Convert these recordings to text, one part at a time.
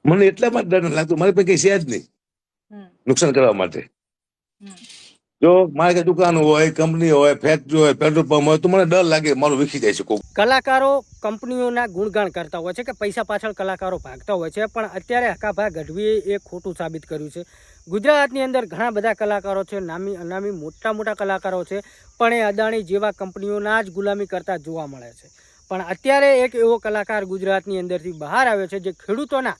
મને એટલામાં જ ડર નથી લાગતો, મારી પાસે કઈ છે જ નહીં નુકસાન કરવા માટે. જો મારે કઈ દુકાન હોય, કંપની હોય, ફેક્ટરી હોય, પેટ્રોલ પંપ હોય, તો મને ડર લાગે મારું વિખી જાય છે કોક. કલાકારો કંપનીઓના ગુણગાન કરતા હોય છે કે પૈસા પાછળ કલાકારો ભાગતા હોય છે, પણ અત્યારે હકાભાઈ ગઢવીએ એ ખોટું સાબિત કર્યું છે. ગુજરાતની અંદર ઘણા બધા કલાકારો છે, નામી અનામી મોટા મોટા કલાકારો છે, પણ એ અદાણી જેવા કંપનીઓના જ ગુલામી કરતા જોવા મળે છે. પણ અત્યારે એક એવો કલાકાર ગુજરાતની અંદરથી બહાર આવ્યો છે જે ખેડૂતોના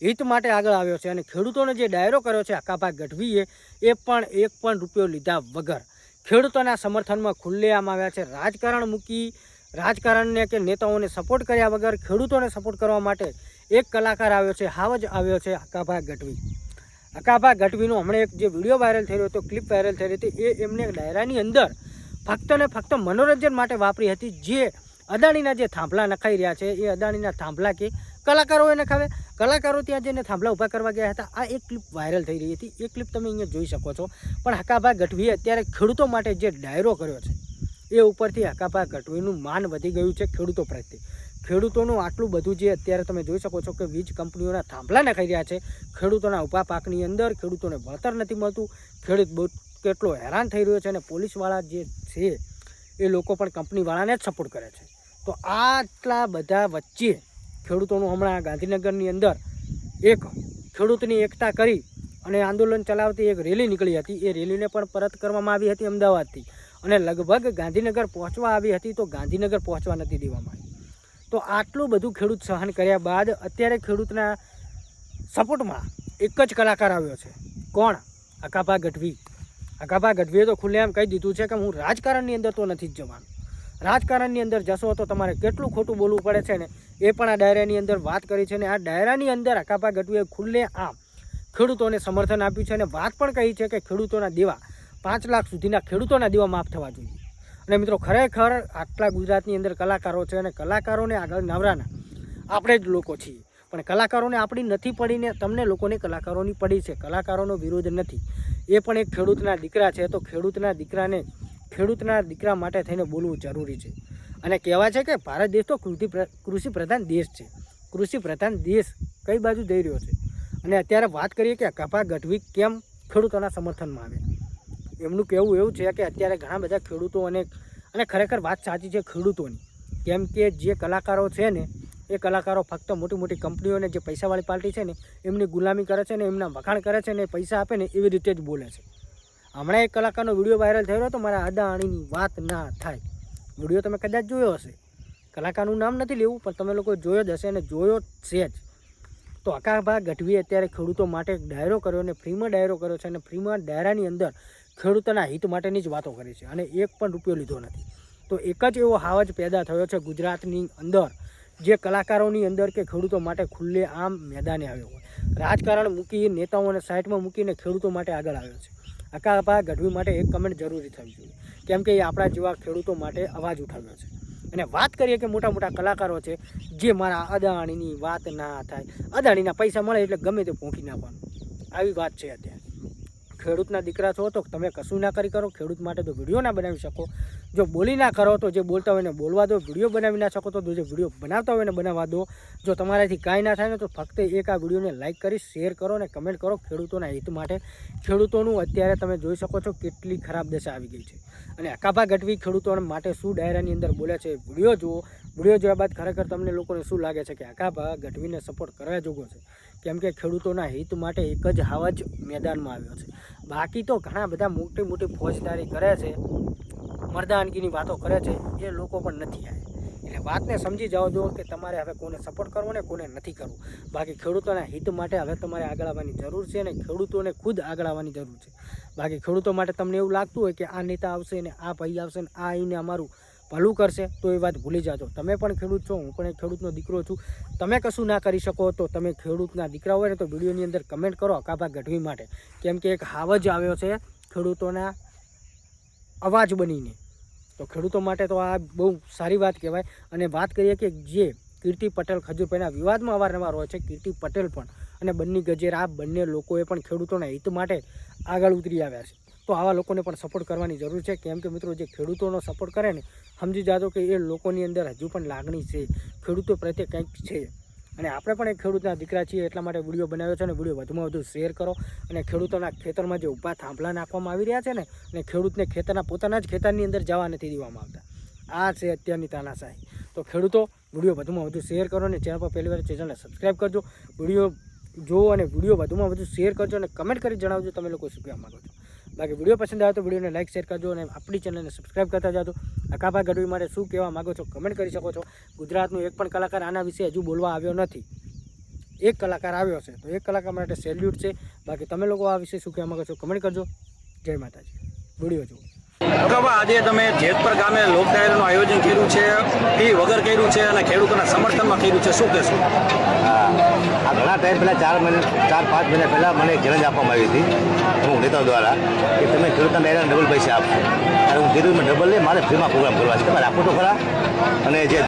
હિત માટે આગળ આવ્યો છે, અને ખેડૂતોને જે ડાયરો કર્યો છે હકાભાઈ ગઢવીએ, એ પણ એક પણ રૂપિયો લીધા વગર ખેડૂતોના સમર્થનમાં ખુલ્લેઆમ આવ્યા છે. રાજકારણ મૂકી, રાજકારણને કે નેતાઓને સપોર્ટ કર્યા વગર ખેડૂતોને સપોર્ટ કરવા માટે એક કલાકાર આવ્યો છે, હાવ જ આવ્યો છે હકાભાઈ ગઢવી. હકાભાઈ ગઢવીનો હમણાં એક જે વિડીયો વાયરલ થઈ રહ્યો હતો, ક્લિપ વાયરલ થઈ રહી હતી, એ એમને ડાયરાની અંદર ફક્ત ને ફક્ત મનોરંજન માટે વાપરી હતી. જે અદાણીના જે થાંભલા નખાઈ રહ્યા છે, એ અદાણીના થાંભલા કે કલાકારોએ નખાવે, કલાકારો ત્યાં જઈને થાંભલા ઊભા કરવા ગયા હતા. આ એક ક્લિપ વાયરલ થઈ રહી હતી, એ ક્લિપ તમે અહીંયા જોઈ શકો છો. પણ હકાભાઈ ગઢવીએ અત્યારે ખેડૂતો માટે જે ડાયરો કર્યો છે, એ ઉપરથી હકાભાઈ ગઢવીનું માન વધી ગયું છે ખેડૂતો પ્રત્યે. ખેડૂતોનું આટલું બધું જે અત્યારે તમે જોઈ શકો છો કે વીજ કંપનીઓના થાંભલા નખાઈ રહ્યા છે, ખેડૂતોના ઊભા પાકની અંદર ખેડૂતોને વળતર નથી મળતું, ખેડૂત બહુ કેટલો હેરાન થઈ રહ્યો છે, અને પોલીસવાળા જે છે એ લોકો પણ કંપનીવાળાને જ સપોર્ટ કરે છે. તો આટલા બધા વચ્ચે ખેડૂતોનું હમણાં ગાંધીનગરની અંદર એક ખેડૂતની એકતા કરી અને આંદોલન ચલાવતી એક રેલી નીકળી હતી. એ રેલીને પણ પરત કરવામાં આવી હતી અમદાવાદથી, અને લગભગ ગાંધીનગર પહોંચવા આવી હતી, તો ગાંધીનગર પહોંચવા નથી દેવામાં આવી. તો આટલું બધું ખેડૂત સહન કર્યા બાદ અત્યારે ખેડૂતના સપોર્ટમાં એક જ કલાકાર આવ્યો છે. કોણ? હકાભાઈ ગઢવી. હકાભાઈ ગઢવીએ તો ખુલ્લેઆમ કહી દીધું છે કે હું રાજકારણની અંદર તો નથી જ જવાનું. રાજકારણની અંદર જશો તો તમારે કેટલું ખોટું બોલવું પડે છે ને, એ પણ આ ડાયરાની અંદર વાત કરી છે. ને આ ડાયરાની અંદર હકાભાઈ ગઢવીએ ખુલ્લેઆમ ખેડૂતોને સમર્થન આપ્યું છે, અને વાત પણ કહી છે કે ખેડૂતોના દેવા 5 લાખ સુધીના ખેડૂતોના દેવા માફ થવા જોઈએ. અને મિત્રો ખરેખર આટલા ગુજરાતની અંદર કલાકારો છે, અને કલાકારોને આગળ નવરાના આપણે જ લોકો છીએ, પણ કલાકારોને આપણી નથી પડીને તમને લોકોને કલાકારોની પડી છે. કલાકારોનો વિરોધ નથી, એ પણ એક ખેડૂતના દીકરા છે, તો ખેડૂતના દીકરાને ખેડૂતના દીકરા માટે થઈને બોલવું જરૂરી છે. અને કહેવાય છે કે ભારત દેશ તો કૃષિ પ્રધાન દેશ છે. કૃષિ પ્રધાન દેશ કઈ બાજુ જઈ રહ્યો છે? અને અત્યારે વાત કરીએ કે હકાભાઈ ગઢવી કેમ ખેડૂતોના સમર્થનમાં આવે, એમનું કહેવું એવું છે કે અત્યારે ઘણા બધા ખેડૂતો અને ખરેખર વાત સાચી છે ખેડૂતોની, કેમ કે જે કલાકારો છે ને, એ કલાકારો ફક્ત મોટી મોટી કંપનીઓને જે પૈસાવાળી પાર્ટી છે ને, એમની ગુલામી કરે છે ને, એમના વખાણ કરે છે ને, પૈસા આપે ને એવી રીતે જ બોલે છે. હમણાં એક કલાકારનો વિડીયો વાયરલ થયો હતો, મારા અદાણીની વાત ના થાય. વિડીયો તમે કદાચ જોયો હશે, કલાકારનું નામ નથી લેવું, પણ તમે લોકો જોયો જ હશે, અને જોયો છે જ. તો હકાભાઈ ગઢવીએ અત્યારે ખેડૂતો માટે એક ડાયરો કર્યો, અને ફ્રીમાં ડાયરો કર્યો છે, અને ફ્રીમાં ડાયરાની અંદર ખેડૂતોના હિત માટેની જ વાતો કરી છે, અને એક પણ રૂપિયો લીધો નથી. તો એક જ એવો હાવજ પેદા થયો છે ગુજરાતની અંદર, જે કલાકારોની અંદર કે ખેડૂતો માટે ખુલ્લે આમ મેદાને આવ્યો હોય, રાજકારણ મૂકી નેતાઓને સાઈડમાં મૂકીને ખેડૂતો માટે આગળ આવ્યો છે. હકાભાઈ ગઢવી માટે એક કમેન્ટ જરૂરી થવી જોઈએ, કેમ કે એ આપણા જેવા ખેડૂતો માટે અવાજ ઉઠાવ્યો છે. અને વાત કરીએ કે મોટા મોટા કલાકારો છે, જે મારા અદાણીની વાત ના થાય, અદાણીના પૈસા મળે એટલે ગમે તે ભૂંકી નાખવાનું, આવી વાત છે અત્યારે. ખેડૂતના દીકરા છો તો તમે કશું ના કરી કરો, ખેડૂત માટે તો વિડીયો ના બનાવી શકો. જો બોલી ના કરો તો જે બોલતા હોય એને બોલવા દો, વિડીયો બનાવી ના શકો તો જે વિડીયો બનાવતા હોય એને બનાવવા દો. જો તમારાથી કાંઈ ના થાય ને તો ફક્ત એક આ વિડીયોને લાઇક કરી શેર કરો અને કમેન્ટ કરો ખેડૂતોના હિત માટે. ખેડૂતોનું અત્યારે તમે જોઈ શકો છો કેટલી ખરાબ દશા આવી ગઈ છે. અને હકાભાઈ ગઢવી ખેડૂતો માટે શું ડાયરાની અંદર બોલે છે, વિડીયો જુઓ. વિડીયો જોયા બાદ ખરેખર તમને લોકોને શું લાગે છે કે હકાભાઈ ગઢવીને સપોર્ટ કરવા જોગો છે, કેમ કે ખેડૂતોના હિત માટે એક જ હાવ જ મેદાનમાં આવ્યો છે. બાકી તો ઘણા બધા મોટી મોટી ફોજદારી કરે છે, મર્દાનગીની વાતો કરે છે, એ લોકો પણ નથી આવ્યા. એટલે વાતને સમજી જાઓ દો કે તમારે હવે કોને સપોર્ટ કરવો ને કોને નથી કરવું. બાકી ખેડૂતોના હિત માટે હવે તમારે આગળ આવવાની જરૂર છે, અને ખેડૂતોને ખુદ આગળ આવવાની જરૂર છે. બાકી ખેડૂતો માટે તમને એવું લાગતું હોય કે આ નેતા આવશે ને આ ભાઈ આવશે ને આ આવીને અમારું ભલું કરશે, તો એ વાત ભૂલી જાજો. તમે પણ ખેડૂત છો, હું પણ એક ખેડૂતનો દીકરો છું. તમે કશું ના કરી શકો તો તમે ખેડૂતના દીકરા હોય ને તો વિડીયોની અંદર કમેન્ટ કરો હકાભાઈ ગઢવી માટે, કેમ કે એક હાવજ આવ્યો છે ખેડૂતોના અવાજ બનીને. તો ખેડૂતો માટે તો આ બહુ સારી વાત કહેવાય. અને વાત કરીએ કે જે કીર્તિ પટેલ ખજૂરભાઈના વિવાદમાં અવારનવાર હોય છે, કીર્તિ પટેલ પણ અને બન્ની ગજેર, આ બંને લોકોએ પણ ખેડૂતોના હિત માટે આગળ ઉતરી આવ્યા છે. તો આવા લોકોને પણ સપોર્ટ કરવાની જરૂર છે, કેમ કે મિત્રો જે ખેડૂતોનો સપોર્ટ કરે ને, સમજી જાજો કે એ લોકોની અંદર હજુ પણ લાગણી છે, ખેડૂતો પ્રત્યે કંઈક છે. અને આપણે પણ એક ખેડૂતના દીકરા છીએ એટલા માટે વિડીયો બનાવ્યો છે અને વિડીયો વધુમાં વધુ શેર કરો અને ખેડૂતોના ખેતરમાં જે ઊભા થાંભલા નાખવામાં આવી રહ્યા છે ને અને ખેડૂતને ખેતરના પોતાના જ ખેતરની અંદર જવા નથી દેવામાં આવતા. આ છે અત્યારની તાનાશાહી. તો ખેડૂતો વિડીયો વધુમાં વધુ શેર કરો અને ચેનલ પર પહેલી વાર ચેનલને સબસ્ક્રાઈબ કરજો. વિડીયો જુઓ અને વિડીયો વધુમાં વધુ શેર કરજો અને કમેન્ટ કરી જણાવજો તમે લોકો શું કહેવા માગો છો. બાકી વિડીયો પસંદ આવે તો વિડીયોને લાઈક શેર કરજો અને આપણી ચેનલને સબસ્ક્રાઈબ કરતા જાજો. અકાભા ગઢવી માટે શું કહેવા માગો છો કમેન્ટ કરી શકો છો. ગુજરાતનો એક પણ કલાકાર આના વિશે હજુ બોલવા આવ્યો નથી. એક કલાકાર આવ્યો છે તો એક કલાકાર માટે સેલ્યુટ છે. બાકી તમે લોકો આ વિશે શું કહેવા માગો છો કમેન્ટ કરજો. જય માતાજી. વિડીયો જુઓ. અકાભા, આજે તમે જેતપર ગામે લોક ડાયરાનું આયોજન કર્યું છે, ફી વગર કર્યું છે અને ખેડૂતોના સમર્થનમાં કર્યું છે, શું કહેશો? આ ઘણા ટાઈમ પહેલાં 4-5 મહિના પહેલાં મને એક ચેલેન્જ આપવામાં આવી હતી અમુક નેતાઓ દ્વારા કે તમે ખેડૂતના ડાયરાને ડબલ પૈસા આપશો. ત્યારે હું કીધું મેં ડબલ નહીં, મારે ફ્રીમાં પ્રોગ્રામ કરવા છે, તમે રાખો તો ખરા. અને જે